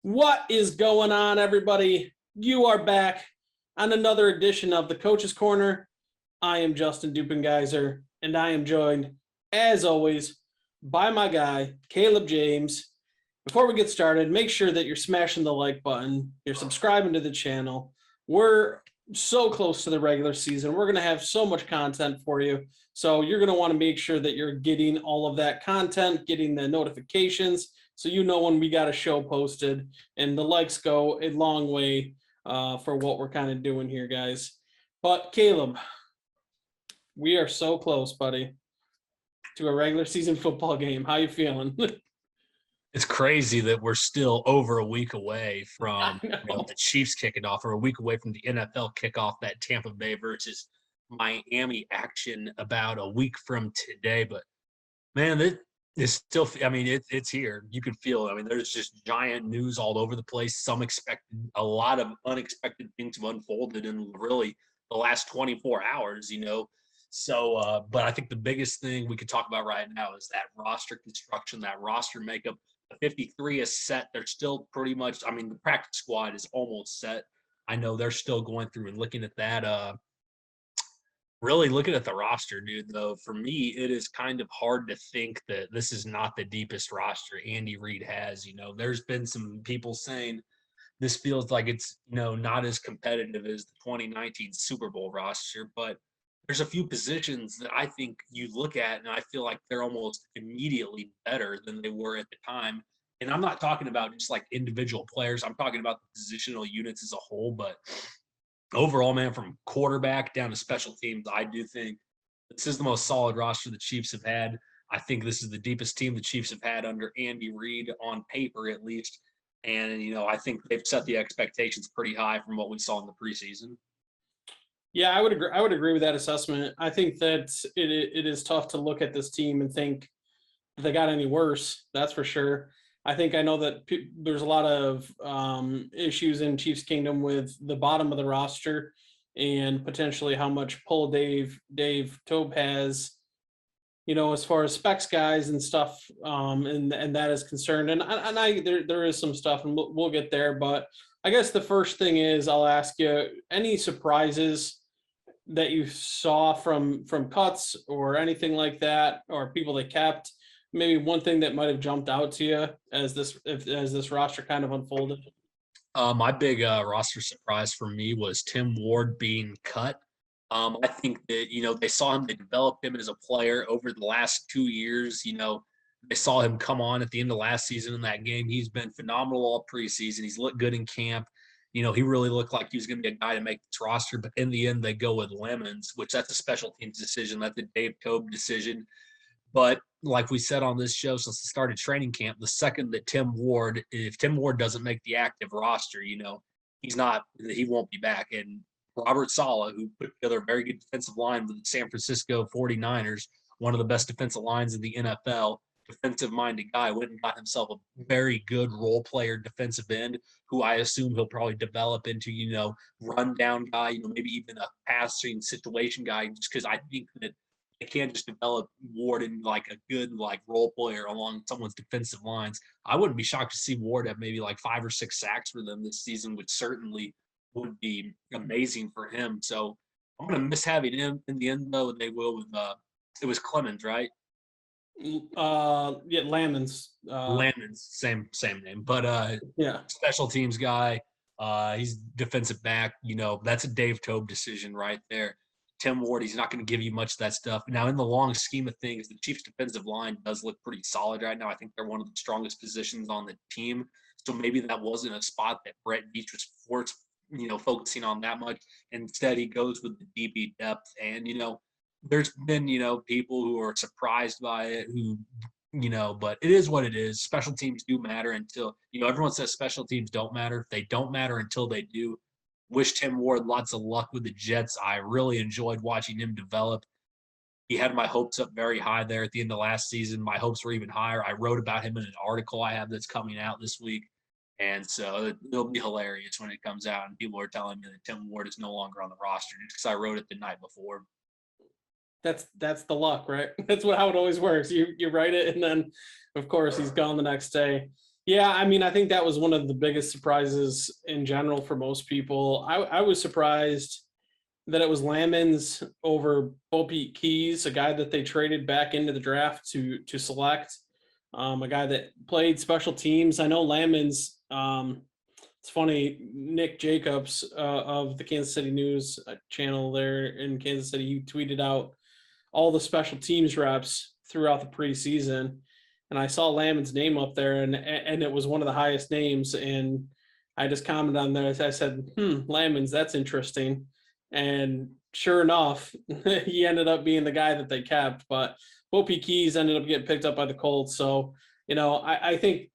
What is going on, everybody? You are back on another edition of the Coach's Corner. I am Justin Dueppengiesser, and I am joined, as always, by my guy, Caleb James. Before we get started, make sure that you're smashing the like button, you're subscribing to the channel. We're so close to the regular season. We're going to have so much content for you. So you're going to want to make sure that you're getting all of that content, getting the notifications, so you know when we got a show posted. And the likes go a long way for what we're kind of doing here, guys. But Caleb, we are so close, buddy, to a regular season football game. How you feeling? It's crazy that we're still over a week away from I know. the Chiefs kicking off, or a week away from the NFL kickoff, that Tampa Bay versus Miami action about a week from today. But man, it is still, it's here. You can feel it. I mean, there's just giant news all over the place. Some expected, a lot of unexpected things have unfolded in really the last 24 hours, So, but I think the biggest thing we could talk about right now is that roster construction, that roster makeup. The 53 is set. They're still pretty much, the practice squad is almost set. I know they're still going through and looking at that. Really looking at the roster, dude, though, for me, it is kind of hard to think that this is not the deepest roster Andy Reid has. There's been some people saying this feels like it's, not as competitive as the 2019 Super Bowl roster, but there's a few positions that I think you look at and I feel like they're almost immediately better than they were at the time. And I'm not talking about just like individual players. I'm talking about the positional units as a whole. But overall, man, from quarterback down to special teams, I do think this is the most solid roster the Chiefs have had. I think this is the deepest team the Chiefs have had under Andy Reid, on paper at least. And, I think they've set the expectations pretty high from what we saw in the preseason. Yeah, I would agree. I would agree with that assessment. I think that it is tough to look at this team and think they got any worse. That's for sure. I know that there's a lot of issues in Chiefs Kingdom with the bottom of the roster and potentially how much pull Dave Toub has, as far as specs guys and stuff, and that is concerned. And there is some stuff, and we'll get there. But I guess the first thing is I'll ask you, any surprises that you saw from cuts or anything like that, or people they kept? Maybe one thing that might have jumped out to you as this roster kind of unfolded. My big roster surprise for me was Tim Ward being cut. I think that, they saw him, they developed him as a player over the last 2 years. They saw him come on at the end of last season in that game. He's been phenomenal all preseason. He's looked good in camp. He really looked like he was going to be a guy to make this roster. But in the end, they go with Lemons, which that's a special teams decision. That's a Dave Toub decision. But like we said on this show since the start of training camp, the second that if Tim Ward doesn't make the active roster, he won't be back. And Robert Saleh, who put together a very good defensive line with the San Francisco 49ers, one of the best defensive lines in the NFL, defensive-minded guy, went and got himself a very good role player defensive end, who I assume he'll probably develop into, run-down guy, maybe even a passing situation guy, just because I think that they can't just develop Ward in like a good role player along someone's defensive lines. I wouldn't be shocked to see Ward have maybe 5 or 6 sacks for them this season, which certainly would be amazing for him. So I'm going to miss having him in the end, though. They will with it was Clemens, right? Yeah, Lamons. Lamons, same name, but yeah, special teams guy. He's defensive back. That's a Dave Toub decision right there. Tim Ward, he's not going to give you much of that stuff. Now, in the long scheme of things, the Chiefs' defensive line does look pretty solid right now. I think they're one of the strongest positions on the team. So maybe that wasn't a spot that Brett Veach was focusing on that much. Instead, he goes with the DB depth. And, there's been, people who are surprised by it, but it is what it is. Special teams do matter until, everyone says special teams don't matter. They don't matter until they do. Wish Tim Ward lots of luck with the Jets. I really enjoyed watching him develop. He had my hopes up very high there at the end of last season. My hopes were even higher. I wrote about him in an article I have that's coming out this week. And so it'll be hilarious when it comes out and people are telling me that Tim Ward is no longer on the roster just because I wrote it the night before. That's the luck, right? That's how it always works. You write it, and then, of course, he's gone the next day. Yeah, I mean, I think that was one of the biggest surprises in general for most people. I was surprised that it was Lamons over Bopeat Keys, a guy that they traded back into the draft to select, a guy that played special teams. I know Lamons. It's funny, Nick Jacobs of the Kansas City News channel there in Kansas City, he tweeted out all the special teams reps throughout the preseason, and I saw Lamon's name up there, and it was one of the highest names. And I just commented on there. I said, Lamon's, that's interesting. And sure enough, he ended up being the guy that they kept. But Bopi Keys ended up getting picked up by the Colts. So, I think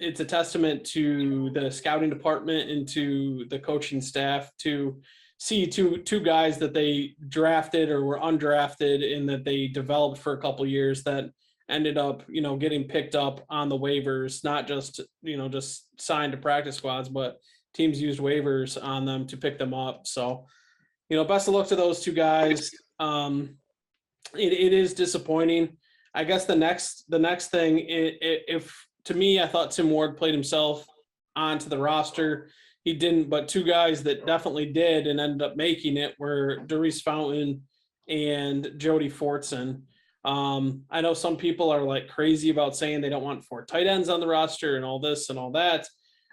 it's a testament to the scouting department and to the coaching staff to see two guys that they drafted or were undrafted and that they developed for a couple of years that ended up, getting picked up on the waivers, not just, just signed to practice squads, but teams used waivers on them to pick them up. So, best of luck to those two guys. It is disappointing. I guess the next thing, if to me, I thought Tim Ward played himself onto the roster. He didn't, but two guys that definitely did and ended up making it were Darius Fountain and Jody Fortson. I know some people are like crazy about saying they don't want 4 tight ends on the roster and all this and all that.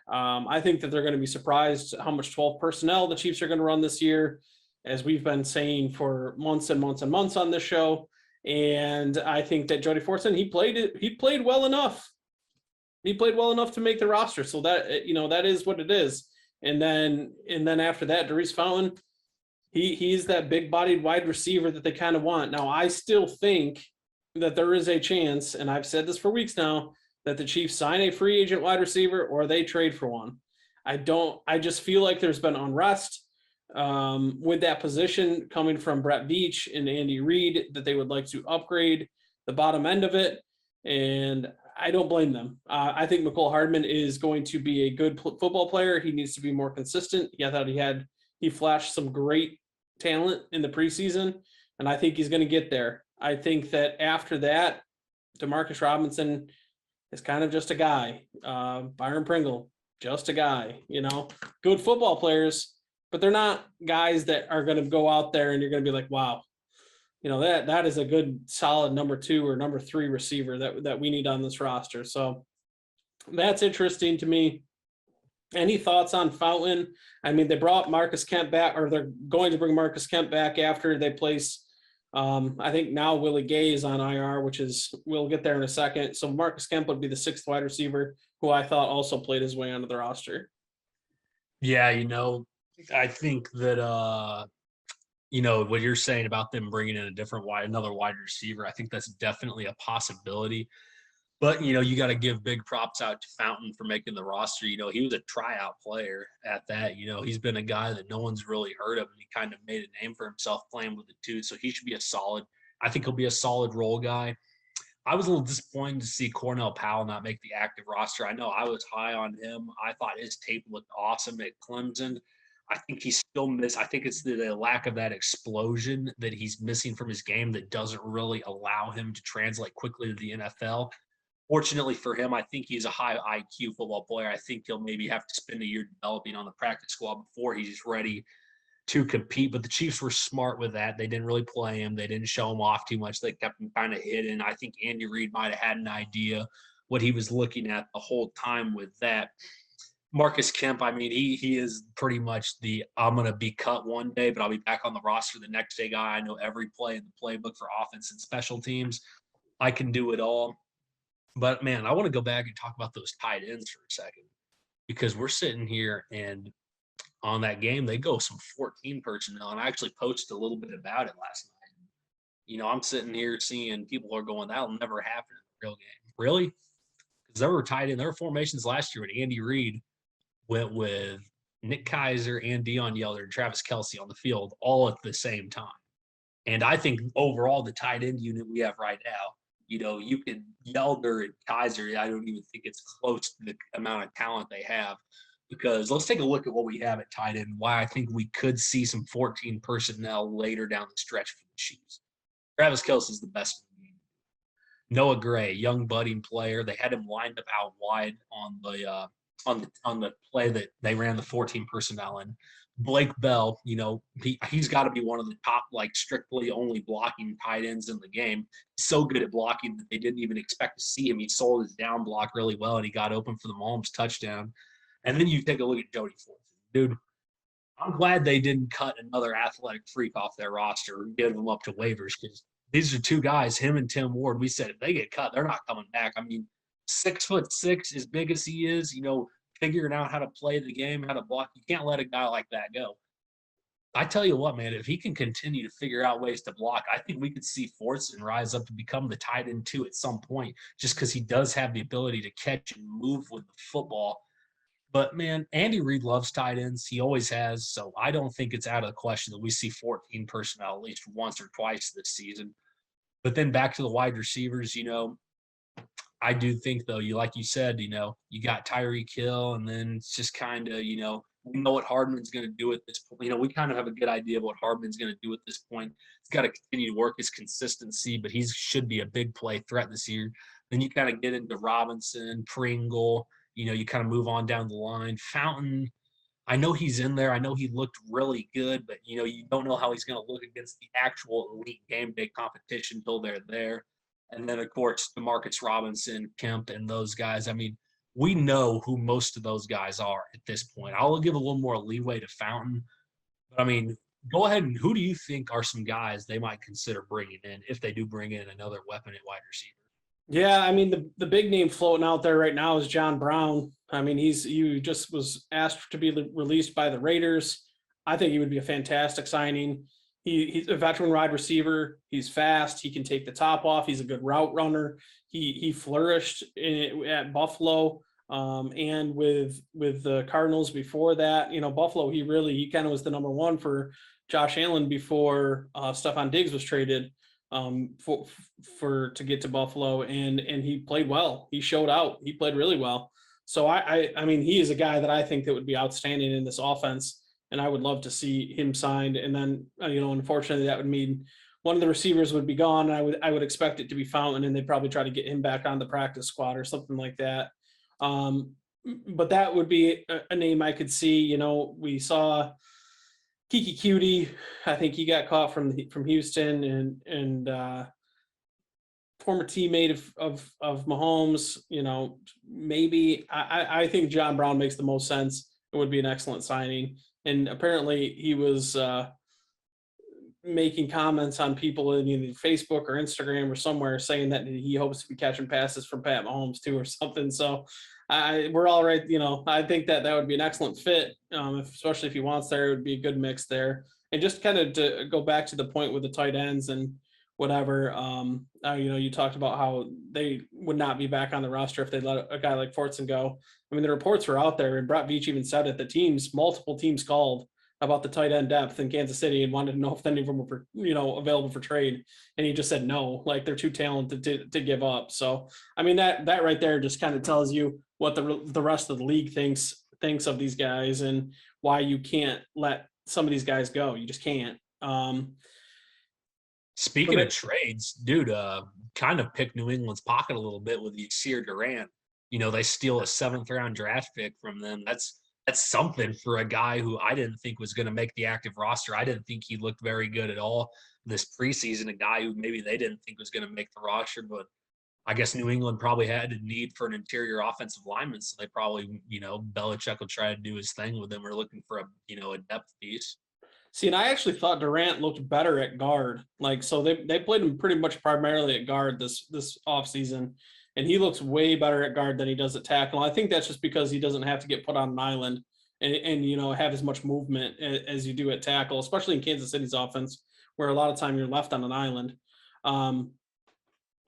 I think that they're going to be surprised how much 12 personnel the Chiefs are going to run this year, as we've been saying for months and months and months on this show. And I think that Jody Fortson, he played well enough. He played well enough to make the roster. So that, that is what it is. And then after that, Darius Fountain, he's that big bodied wide receiver that they kind of want. Now, I still think that there is a chance, and I've said this for weeks now, that the Chiefs sign a free agent wide receiver or they trade for one. I just feel like there's been unrest with that position coming from Brett Veach and Andy Reid, that they would like to upgrade the bottom end of it. And I don't blame them. I think Mecole Hardman is going to be a good football player. He needs to be more consistent. I thought he flashed some great talent in the preseason, and I think he's going to get there. I think that after that, Demarcus Robinson is kind of just a guy. Byron Pringle, just a guy, good football players, but they're not guys that are going to go out there and you're going to be like, wow, that is a good solid number 2 or number 3 receiver that we need on this roster. So that's interesting to me. Any thoughts on Fountain? I mean, they brought Marcus Kemp back, or they're going to bring Marcus Kemp back after they place, I think now Willie Gay is on IR, we'll get there in a second. So Marcus Kemp would be the 6th wide receiver, who I thought also played his way onto the roster. Yeah, I think that what you're saying about them bringing in another wide receiver, I think that's definitely a possibility. But, you got to give big props out to Fountain for making the roster. He was a tryout player at that. He's been a guy that no one's really heard of, and he kind of made a name for himself playing with the 2. So he should be I think he'll be a solid role guy. I was a little disappointed to see Cornell Powell not make the active roster. I know I was high on him. I thought his tape looked awesome at Clemson. I think he's still I think it's the lack of that explosion that he's missing from his game that doesn't really allow him to translate quickly to the NFL. Fortunately for him, I think he's a high IQ football player. I think he'll maybe have to spend a year developing on the practice squad before he's ready to compete. But the Chiefs were smart with that. They didn't really play him. They didn't show him off too much. They kept him kind of hidden. I think Andy Reid might have had an idea what he was looking at the whole time with that. Marcus Kemp, I mean, he is pretty much I'm going to be cut one day, but I'll be back on the roster the next day guy. I know every play in the playbook for offense and special teams. I can do it all. But, man, I want to go back and talk about those tight ends for a second, because we're sitting here and on that game, they go some 14 personnel, and I actually posted a little bit about it last night. I'm sitting here seeing people are going, that'll never happen in the real game. Really? Because there were tight end. There were formations last year when Andy Reid went with Nick Keiser and Deion Yeller and Travis Kelce on the field all at the same time. And I think overall the tight end unit we have right now, you could Yeller and Keiser, I don't even think it's close to the amount of talent they have. Because let's take a look at what we have at tight end, why I think we could see some 14 personnel later down the stretch for the Chiefs. Travis Kelce is the best in the game. Noah Gray, young budding player. They had him lined up out wide on the play that they ran the 14 personnel in. Blake Bell, he's got to be one of the top, like, strictly only blocking tight ends in the game. He's so good at blocking that they didn't even expect to see him. He sold his down block really well, and he got open for the Mahomes touchdown. And then you take a look at Jody Fortson. Dude, I'm glad they didn't cut another athletic freak off their roster and give them up to waivers, because these are two guys, him and Tim Ward. We said if they get cut, they're not coming back. I mean, 6'6", as big as he is, figuring out how to play the game, how to block. You can't let a guy like that go. I tell you what, man, if he can continue to figure out ways to block, I think we could see Fortson rise up to become the tight end too at some point, just because he does have the ability to catch and move with the football. But, man, Andy Reid loves tight ends. He always has. So I don't think it's out of the question that we see 14 personnel at least once or twice this season. But then back to the wide receivers, I do think, though, like you said, you got Tyreek Hill, and then it's just kind of, we know what Hardman's going to do at this point. We kind of have a good idea of what Hardman's going to do at this point. He's got to continue to work his consistency, but he should be a big play threat this year. Then you kind of get into Robinson, Pringle. You kind of move on down the line. Fountain, I know he's in there. I know he looked really good, but, you don't know how he's going to look against the actual elite game day competition until they're there. And then, of course, Demarcus Robinson, Kemp, and those guys. I mean, we know who most of those guys are at this point. I'll give a little more leeway to Fountain. But, I mean, go ahead and who do you think are some guys they might consider bringing in if they do bring in another weapon at wide receiver? Yeah, I mean the big name floating out there right now is John Brown. I mean he just was asked to be released by the Raiders. I think he would be a fantastic signing. He's a veteran wide receiver. He's fast. He can take the top off. He's a good route runner. He flourished at Buffalo and with the Cardinals before that. Buffalo, he kind of was the number one for Josh Allen before Stephon Diggs was traded to get to Buffalo, and he played well. He showed out. He played really well. So I mean, he is a guy that I think that would be outstanding in this offense, and I would love to see him signed. And then unfortunately, that would mean one of the receivers would be gone. I would expect it to be Fountain, and they'd probably try to get him back on the practice squad or something like that. But that would be a name I could see. We saw Kiki Cutie, I think he got caught from Houston, and former teammate of Mahomes. Maybe I think John Brown makes the most sense. It would be an excellent signing, and apparently he was making comments on people in either Facebook or Instagram or somewhere saying that he hopes to be catching passes from Pat Mahomes too or something. So we're all right. I think that would be an excellent fit, especially if he wants there. It would be a good mix there. And just kind of to go back to the point with the tight ends and whatever, you talked about how they would not be back on the roster if they let a guy like Fortson go. I mean, the reports were out there, and Brett Veach even said it. Multiple teams called about the tight end depth in Kansas City and wanted to know if any of them were, available for trade. And he just said no, like they're too talented to give up. So, I mean, that right there just kind of tells you what the rest of the league thinks of these guys and why you can't let some of these guys go. You just can't. Speaking of trades, dude, kind of pick New England's pocket a little bit with the Yasir Durant. They steal a 7th-round draft pick from them. That's something for a guy who I didn't think was going to make the active roster. I didn't think he looked very good at all this preseason, a guy who maybe they didn't think was going to make the roster, but I guess New England probably had a need for an interior offensive lineman, so they probably, Belichick will try to do his thing with them. We're looking for a depth piece. See, and I actually thought Durant looked better at guard. So they played him pretty much primarily at guard this offseason, and he looks way better at guard than he does at tackle. I think that's just because he doesn't have to get put on an island and have as much movement as you do at tackle, especially in Kansas City's offense, where a lot of time you're left on an island.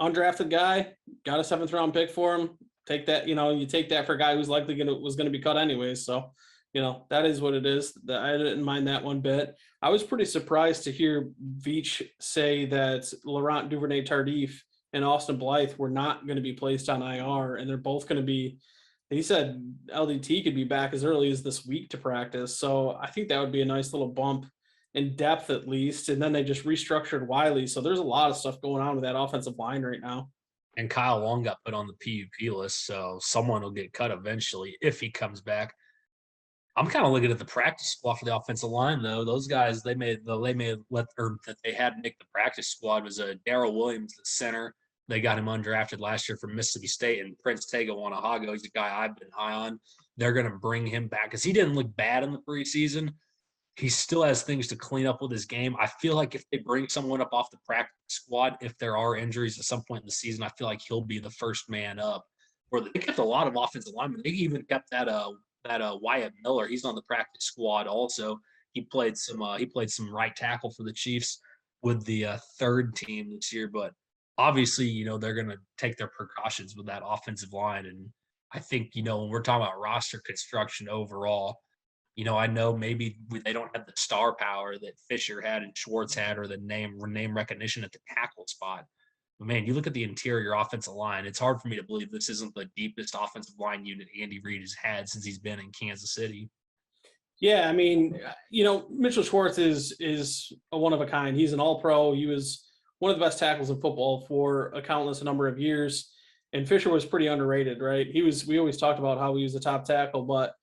Undrafted guy, got a 7th-round pick for him. Take that, you take that for a guy who's likely was going to be cut anyways. So, that is what it is. I didn't mind that one bit. I was pretty surprised to hear Veach say that Laurent Duvernay-Tardif and Austin Blythe were not going to be placed on IR, and they're both going to be. He said LDT could be back as early as this week to practice. So I think that would be a nice little bump in depth at least. And then they just restructured Wiley. So there's a lot of stuff going on with that offensive line right now. And Kyle Long got put on the PUP list, so someone will get cut eventually if he comes back. I'm kind of looking at the practice squad for the offensive line, though. Those guys that they had make the practice squad was Darrell Williams, the center. They got him undrafted last year from Mississippi State, and Prince Tega Wanahago. He's a guy I've been high on. They're going to bring him back because he didn't look bad in the preseason. He still has things to clean up with his game. I feel like if they bring someone up off the practice squad, if there are injuries at some point in the season, I feel like he'll be the first man up. Or they kept a lot of offensive linemen. They even kept that Wyatt Miller. He's on the practice squad also. He played some right tackle for the Chiefs with the third team this year. But obviously, they're going to take their precautions with that offensive line. And I think, when we're talking about roster construction overall, I know maybe they don't have the star power that Fisher had and Schwartz had, or the name recognition at the tackle spot. But man, you look at the interior offensive line, it's hard for me to believe this isn't the deepest offensive line unit Andy Reid has had since he's been in Kansas City. Yeah, I mean, Mitchell Schwartz is a one of a kind. He's an all-pro. He was one of the best tackles in football for a countless number of years. And Fisher was pretty underrated, right? We always talked about how he was a top tackle, but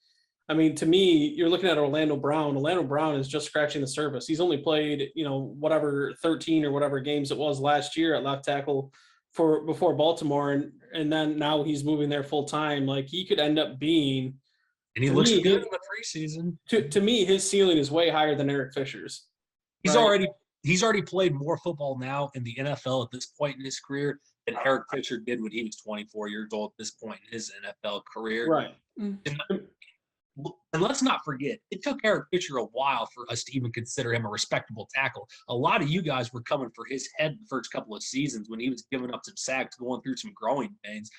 I mean, to me, you're looking at Orlando Brown. Orlando Brown is just scratching the surface. He's only played, 13 or whatever games it was last year at left tackle before Baltimore, and then now he's moving there full time. Like, he could end up being, and he looks good in the preseason. To me, his ceiling is way higher than Eric Fisher's. Right? He's already played more football now in the NFL at this point in his career than Eric Fisher did when he was 24 years old at this point in his NFL career. Right. And let's not forget, it took Eric Fisher a while for us to even consider him a respectable tackle. A lot of you guys were coming for his head the first couple of seasons when he was giving up some sacks, going through some growing pains.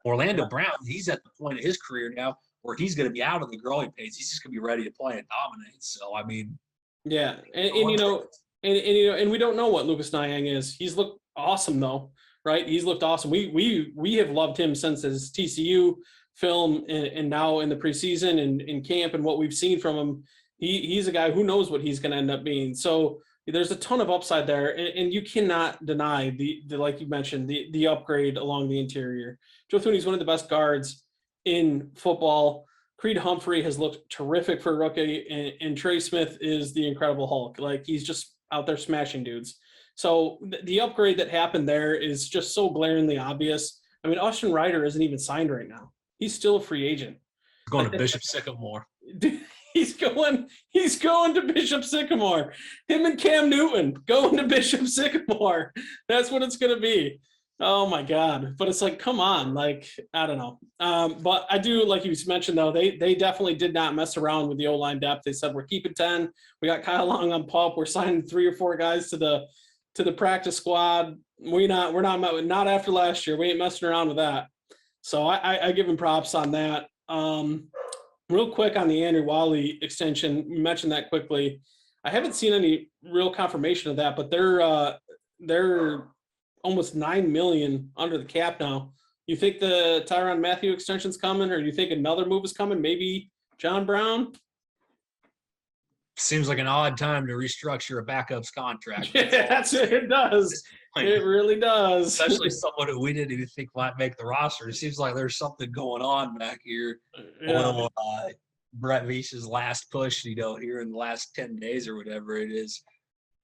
Orlando Brown, he's at the point of his career now where he's going to be out of the growing pains. He's just going to be ready to play and dominate. So, I mean. Yeah. And we don't know what Lucas Nyang is. He's looked awesome, though, right? He's looked awesome. We have loved him since his TCU film and now in the preseason and in camp and what we've seen from him. He's a guy who knows what he's going to end up being. So there's a ton of upside there, and you cannot deny the like you mentioned, the upgrade along the interior. Joe Thuney's one of the best guards in football. Creed Humphrey has looked terrific for a rookie, and Trey Smith is the Incredible Hulk. Like, he's just out there smashing dudes. So the upgrade that happened there is just so glaringly obvious. I mean, Austin Ryder isn't even signed right now. He's still a free agent. He's going to Bishop Sycamore. He's going to Bishop Sycamore. Him and Cam Newton going to Bishop Sycamore. That's what it's going to be. Oh my God. But it's like, come on. Like, I don't know. But I do, like you mentioned, though, they definitely did not mess around with the O-line depth. They said, we're keeping 10. We got Kyle Long on pup. We're signing 3 or 4 guys to the practice squad. We're not after last year. We ain't messing around with that. So I give him props on that. Real quick on the Andrew Wiley extension, we mentioned that quickly. I haven't seen any real confirmation of that, but they're almost $9 million under the cap now. You think the Tyrann Mathieu extension's coming, or you think another move is coming? Maybe John Brown? Seems like an odd time to restructure a backup's contract. Yeah, it does. It really does. Especially someone who we didn't even think might make the roster. It seems like there's something going on back here. Yeah. Brett Veach's last push, here in the last 10 days or whatever it is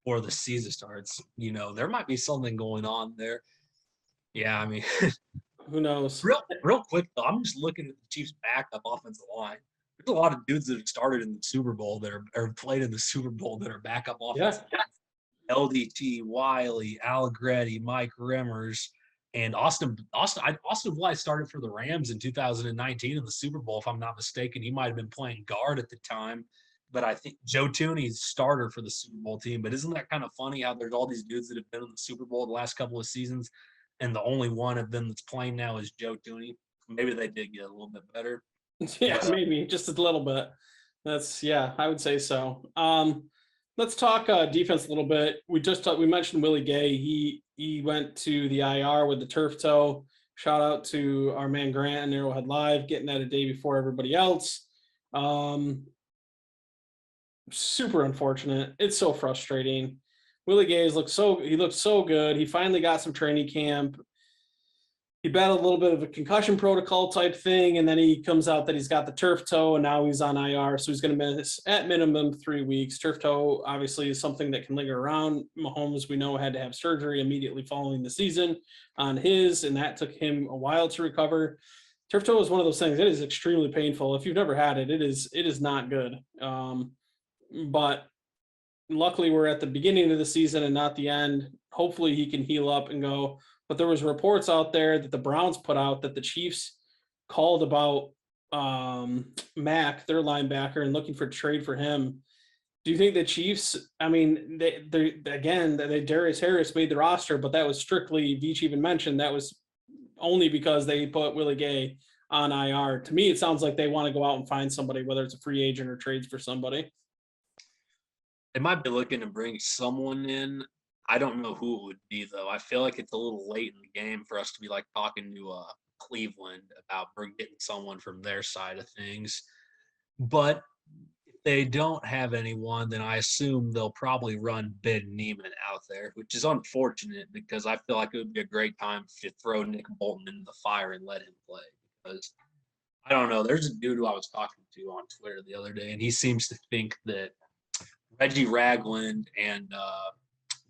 before the season starts. There might be something going on there. Yeah, I mean, who knows? Real quick, though, I'm just looking at the Chiefs' backup offensive line. There's a lot of dudes that have started in the Super Bowl that are played in the Super Bowl that are backup offensive line. LDT, Wiley, Allegretti, Mike Remmers, and Austin Blythe started for the Rams in 2019 in the Super Bowl, if I'm not mistaken. He might have been playing guard at the time, but I think Joe Thuney's starter for the Super Bowl team. But isn't that kind of funny how there's all these dudes that have been in the Super Bowl the last couple of seasons, and the only one of them that's playing now is Joe Thuney? Maybe they did get a little bit better. Yeah, maybe just a little bit. I would say so. Let's talk defense a little bit. We mentioned Willie Gay. He went to the IR with the turf toe. Shout out to our man Grant and Arrowhead Live, getting that a day before everybody else. Super unfortunate. It's so frustrating. Willie Gay looked so good. He finally got some training camp. he battled a little bit of a concussion protocol type thing, and then he comes out that he's got the turf toe, and now he's on IR, so he's going to miss at minimum 3 weeks. Turf toe obviously is something that can linger around. Mahomes, we know, had to have surgery immediately following the season on his, and that took him a while to recover. Turf toe is one of those things. It is extremely painful. If you've never had it, it is not good. But luckily, we're at the beginning of the season and not the end. Hopefully, he can heal up and go. But there was reports out there that the Browns put out that the Chiefs called about Mack, their linebacker, and looking for trade for him. Do you think the Chiefs? I mean, Darius Harris made the roster, but that was strictly, Veach even mentioned, that was only because they put Willie Gay on IR. To me, it sounds like they want to go out and find somebody, whether it's a free agent or trades for somebody. They might be looking to bring someone in. I don't know who it would be, though. I feel like it's a little late in the game for us to be like talking to Cleveland about getting someone from their side of things. But if they don't have anyone, then I assume they'll probably run Ben Neiman out there, which is unfortunate because I feel like it would be a great time to throw Nick Bolton into the fire and let him play. Because I don't know, there's a dude who I was talking to on Twitter the other day, and he seems to think that Reggie Ragland and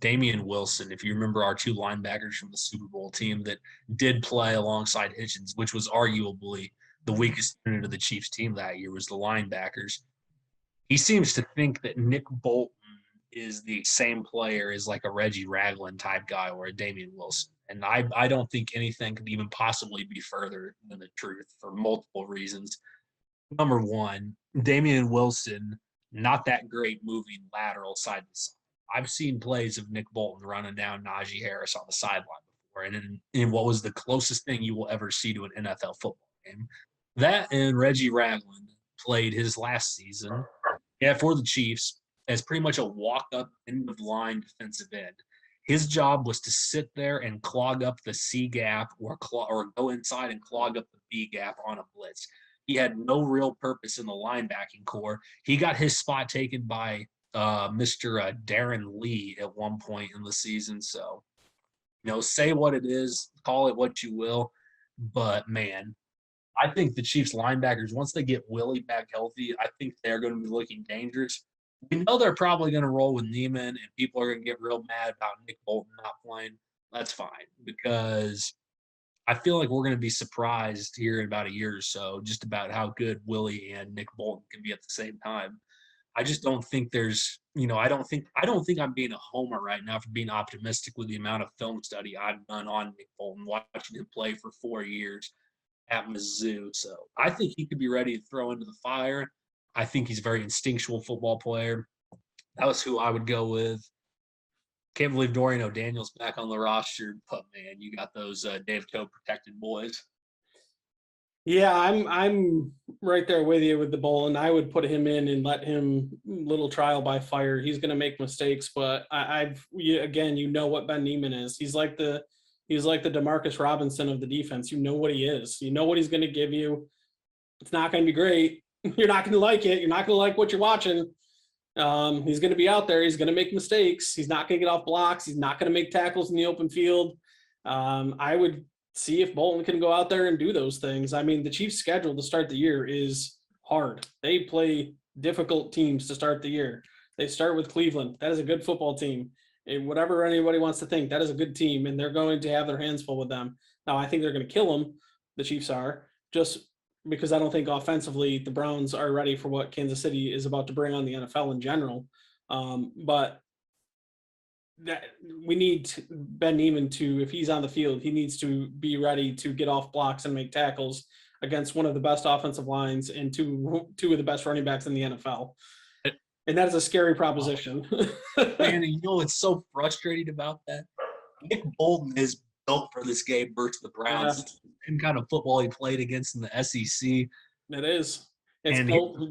Damian Wilson, if you remember our two linebackers from the Super Bowl team that did play alongside Hitchens, which was arguably the weakest unit of the Chiefs team that year, was the linebackers. He seems to think that Nick Bolton is the same player as like a Reggie Ragland type guy or a Damian Wilson. And I don't think anything could even possibly be further than the truth for multiple reasons. Number one, Damian Wilson, not that great moving lateral side to side. I've seen plays of Nick Bolton running down Najee Harris on the sideline before, and in what was the closest thing you will ever see to an NFL football game. That and Reggie Ragland played his last season for the Chiefs as pretty much a walk-up end-of-line defensive end. His job was to sit there and clog up the C gap or go inside and clog up the B gap on a blitz. He had no real purpose in the linebacking core. He got his spot taken by Mr. Darren Lee at one point in the season. So, say what it is, call it what you will. But, man, I think the Chiefs linebackers, once they get Willie back healthy, I think they're going to be looking dangerous. We know they're probably going to roll with Neiman, and people are going to get real mad about Nick Bolton not playing. That's fine, because I feel like we're going to be surprised here in about a year or so just about how good Willie and Nick Bolton can be at the same time. I just don't think there's, I don't think I'm being a homer right now for being optimistic with the amount of film study I've done on Nick Bolton, watching him play for 4 years at Mizzou. So I think he could be ready to throw into the fire. I think he's a very instinctual football player. That was who I would go with. Can't believe Dorian O'Daniel's back on the roster, but man, you got those Dave Toub protected boys. Yeah, I'm right there with you with the Bolton. I would put him in and let him little trial by fire. He's going to make mistakes, but again, what Ben Neiman is. He's like the DeMarcus Robinson of the defense. You know what he is. You know what he's going to give you. It's not going to be great. You're not going to like it. You're not going to like what you're watching. He's going to be out there. He's going to make mistakes. He's not going to get off blocks. He's not going to make tackles in the open field. I would see if Bolton can go out there and do those things. I mean, the Chiefs' schedule to start the year is hard. They play difficult teams to start the year. They start with Cleveland. That is a good football team. And whatever anybody wants to think, that is a good team, and they're going to have their hands full with them. Now, I think they're going to kill them, the Chiefs are, just because I don't think offensively the Browns are ready for what Kansas City is about to bring on the NFL in general. But that we need Ben Neiman to, if he's on the field, he needs to be ready to get off blocks and make tackles against one of the best offensive lines and two of the best running backs in the NFL. And that is a scary proposition. Man, it's so frustrating about that. Nick Bolton is built for this game versus the Browns. Yeah. It's the same kind of football he played against in the SEC. It is. It's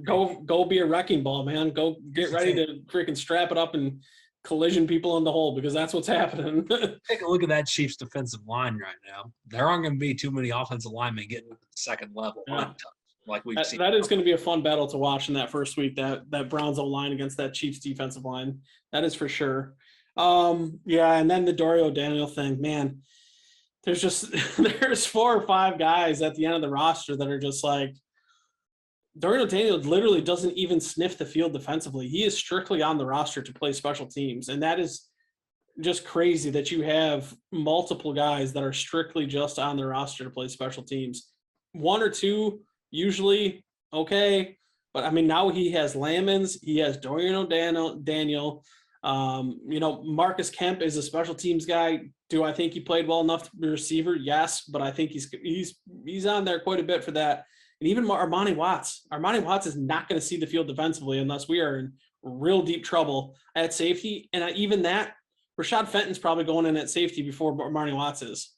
go be a wrecking ball, man. Go get ready to freaking strap it up and collision people in the hole, because that's what's happening. Take a look at that Chiefs defensive line right now. There aren't going to be too many offensive linemen getting to the second level. Yeah. Like we've seen. That is going to be a fun battle to watch in that first week, that Browns line against that Chiefs defensive line. That is for sure. And then the Dorian O'Daniel thing, man. there's 4 or 5 guys at the end of the roster that are just like, Dorian O'Daniel literally doesn't even sniff the field defensively. He is strictly on the roster to play special teams. And that is just crazy that you have multiple guys that are strictly just on the roster to play special teams. 1 or 2 usually okay, but I mean now he has Lamons, he has Dorian O'Daniel. Marcus Kemp is a special teams guy. Do I think he played well enough to be a receiver? Yes, but I think he's on there quite a bit for that. And even Armani Watts. Armani Watts is not going to see the field defensively unless we are in real deep trouble at safety. And even that, Rashad Fenton's probably going in at safety before Armani Watts is,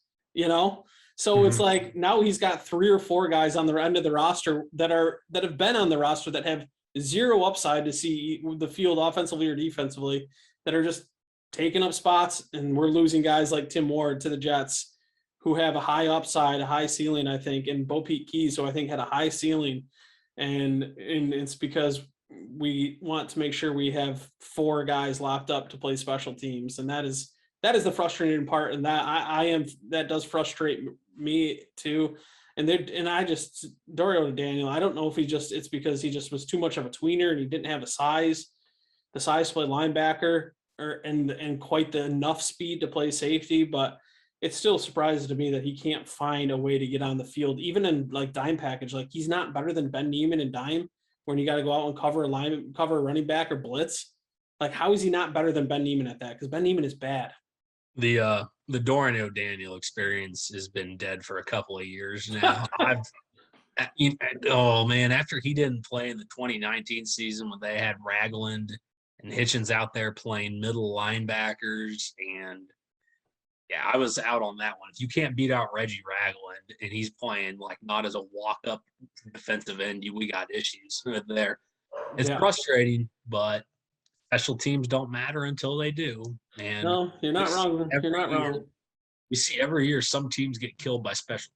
So it's like now he's got 3 or 4 guys on the end of the roster that have been on the roster that have zero upside to see the field offensively or defensively, that are just taking up spots. And we're losing guys like Tim Ward to the Jets, who have a high upside, a high ceiling, I think, and Bo Pete Keys, who I think had a high ceiling. And it's because we want to make sure we have 4 guys locked up to play special teams. And that is the frustrating part. And that does frustrate me too. And Dorian O'Daniel, I don't know if it's because he just was too much of a tweener and he didn't have the size to play linebacker and quite the enough speed to play safety, but it still surprises to me that he can't find a way to get on the field, even in like dime package. Like he's not better than Ben Neiman in dime when you got to go out and cover a running back or blitz. Like how is he not better than Ben Neiman at that? Because Ben Neiman is bad. The Dorian O'Daniel experience has been dead for a couple of years now. After he didn't play in the 2019 season when they had Ragland and Hitchens out there playing middle linebackers, and yeah, I was out on that one. If you can't beat out Reggie Ragland and he's playing like not as a walk-up defensive end, we got issues there. It's frustrating, but special teams don't matter until they do. And no, you're not wrong. You're not wrong. We see every year some teams get killed by special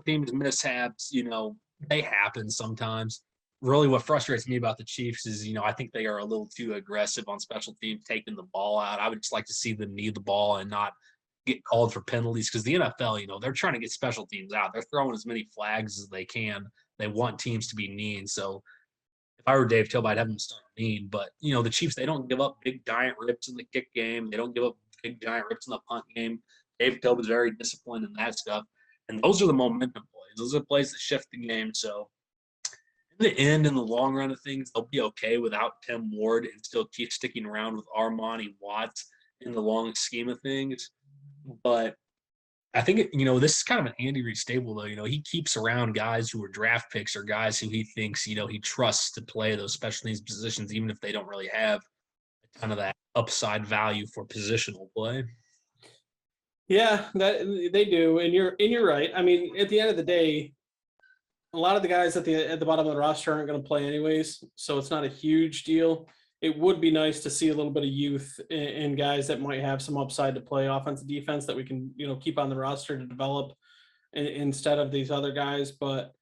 teams mishaps. They happen sometimes. Really, what frustrates me about the Chiefs is, I think they are a little too aggressive on special teams, taking the ball out. I would just like to see them need the ball and not get called for penalties, because the NFL, they're trying to get special teams out. They're throwing as many flags as they can. They want teams to be mean. So if I were Dave Toub, I'd have them start mean. But, the Chiefs, they don't give up big, giant rips in the kick game. They don't give up big, giant rips in the punt game. Dave Toub is very disciplined in that stuff. And those are the momentum plays. Those are the plays that shift the game. So in the end, in the long run of things, they'll be okay without Tim Ward and still keep sticking around with Armani Watts in the long scheme of things. But I think, this is kind of an Andy Reid stable, though. He keeps around guys who are draft picks or guys who he thinks, he trusts to play those special teams positions, even if they don't really have a ton of that upside value for positional play. Yeah, that they do, and you're right. I mean, at the end of the day, a lot of the guys at the bottom of the roster aren't going to play anyways, so it's not a huge deal. It would be nice to see a little bit of youth in guys that might have some upside to play offense and defense that we can, keep on the roster to develop instead of these other guys. But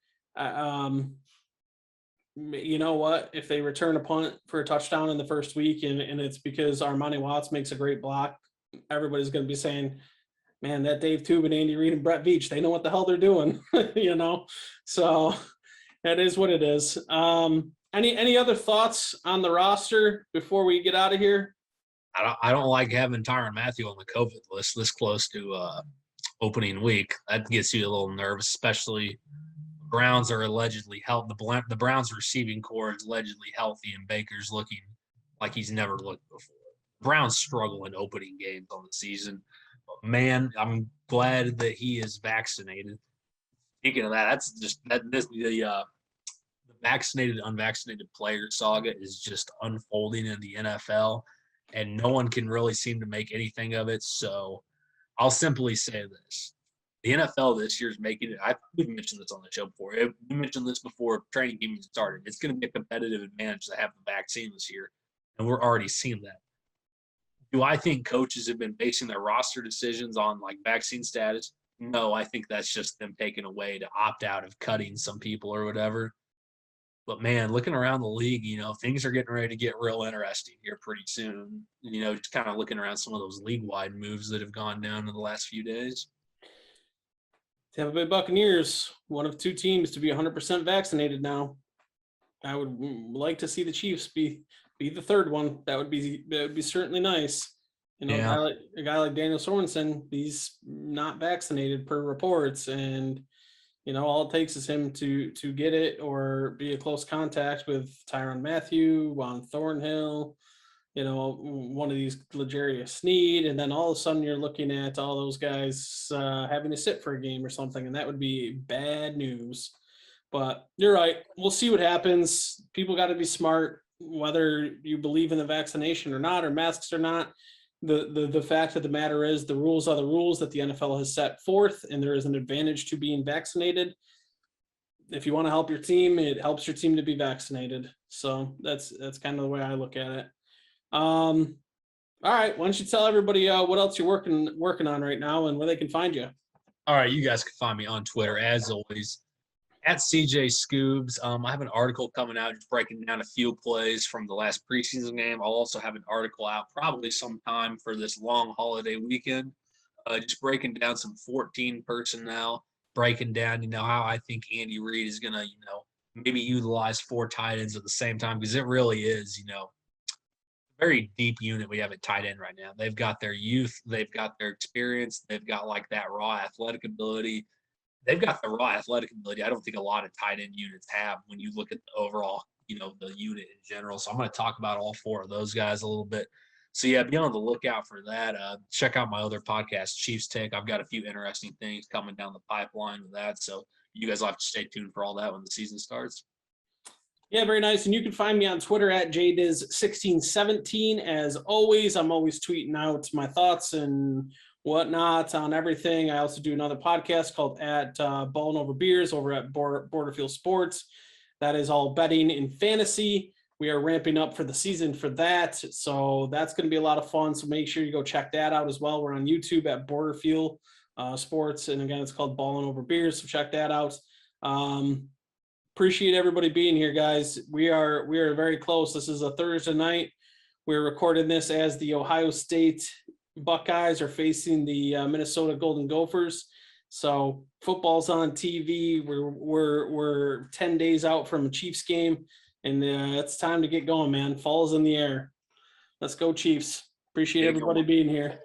you know what? If they return a punt for a touchdown in the first week and it's because Armani Watts makes a great block, everybody's going to be saying, man, that Dave Toub and Andy Reid and Brett Veach, they know what the hell they're doing, So that is what it is. Any other thoughts on the roster before we get out of here? I don't like having Tyrann Mathieu on the COVID list this close to opening week. That gets you a little nervous, especially Browns are allegedly healthy. The Browns receiving core is allegedly healthy, and Baker's looking like he's never looked before. Browns struggle in opening games on the season. But man, I'm glad that he is vaccinated. Speaking of that, that's just the vaccinated, unvaccinated player saga is just unfolding in the NFL, and no one can really seem to make anything of it. So I'll simply say this. The NFL this year is making it – we've mentioned this on the show before. We mentioned this before training game started. It's going to be a competitive advantage to have the vaccine this year, and we're already seeing that. Do I think coaches have been basing their roster decisions on, like, vaccine status? No, I think that's just them taking away to opt out of cutting some people or whatever. But man, looking around the league, things are getting ready to get real interesting here pretty soon. Just kind of looking around some of those league-wide moves that have gone down in the last few days. Tampa Bay Buccaneers, one of two teams to be 100% vaccinated now. I would like to see the Chiefs be the third one. That would be certainly nice. Yeah. A guy like Daniel Sorensen, he's not vaccinated per reports, and all it takes is him to get it or be a close contact with Tyrann Mathieu, Juan Thornhill, one of these L'Jarius Sneed, and then all of a sudden you're looking at all those guys having to sit for a game or something, and that would be bad news. But you're right. We'll see what happens. People got to be smart, whether you believe in the vaccination or not, or masks or not. The fact of the matter is the rules are the rules that the NFL has set forth, and there is an advantage to being vaccinated. If you want to help your team, it helps your team to be vaccinated. So that's kind of the way I look at it. All right. Why don't you tell everybody what else you're working on right now and where they can find you? All right, you guys can find me on Twitter as always at CJ Scoobs. I have an article coming out just breaking down a few plays from the last preseason game. I'll also have an article out probably sometime for this long holiday weekend, just breaking down some 14 personnel, breaking down, how I think Andy Reid is going to, maybe utilize 4 tight ends at the same time, because it really is, very deep unit we have at tight end right now. They've got their youth, they've got their experience, they've got like that raw athletic ability. They've got the raw athletic ability I don't think a lot of tight end units have when you look at the overall, the unit in general. So I'm going to talk about all 4 of those guys a little bit. So yeah, be on the lookout for that. Check out my other podcast, Chiefs Take. I've got a few interesting things coming down the pipeline with that. So you guys will have to stay tuned for all that when the season starts. Yeah, very nice. And you can find me on Twitter at jdiz1617. As always, I'm always tweeting out my thoughts and whatnot on everything. I also do another podcast called at Ballin' Over Beers over at Borderfield Sports. That is all betting in fantasy. We are ramping up for the season for that. So that's going to be a lot of fun. So make sure you go check that out as well. We're on YouTube at Borderfield Sports. And again, it's called Ballin' Over Beers. So check that out. Appreciate everybody being here, guys. We are very close. This is a Thursday night. We're recording this as the Ohio State Buckeyes are facing the Minnesota Golden Gophers. So football's on TV. We're 10 days out from a Chiefs game, and it's time to get going, man. Fall's in the air. Let's go, Chiefs. Appreciate everybody being here.